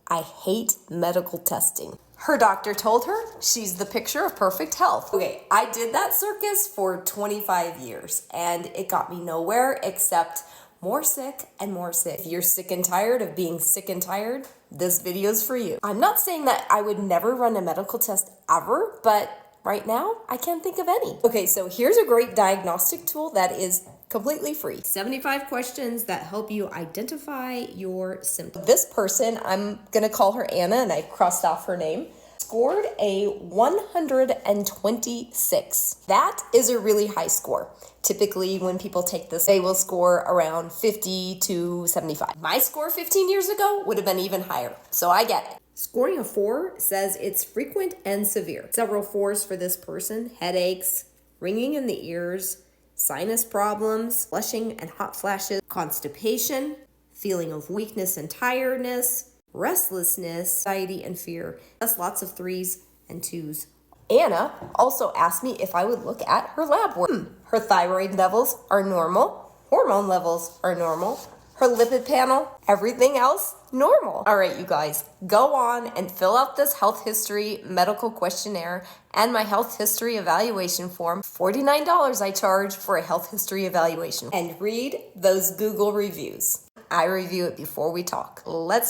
I hate medical testing. Her doctor told her she's the picture of perfect health. Okay, I did that circus for 25 years and it got me nowhere except more sick and more sick. If you're sick and tired of being sick and tired, this video's for you. I'm not saying that I would never run a medical test ever, but right now, I can't think of any. Okay, so here's a great diagnostic tool that is completely free. 75 questions that help you identify your symptoms. This person, I'm gonna call her Anna, and I crossed off her name, scored a 126. That is a really high score. Typically, when people take this, they will score around 50 to 75. My score 15 years ago would have been even higher, so I get it. Scoring a 4 says it's frequent and severe. Several 4s for this person: headaches, ringing in the ears, sinus problems, flushing and hot flashes, constipation, feeling of weakness and tiredness, restlessness, anxiety and fear. That's lots of 3s and 2s. Anna also asked me if I would look at her lab work. Her thyroid levels are normal, hormone levels are normal, her lipid panel, everything else, normal. All right, you guys, go on and fill out this health history medical questionnaire and my health history evaluation form. $49 I charge for a health history evaluation. And read those Google reviews. I review it before we talk. Let's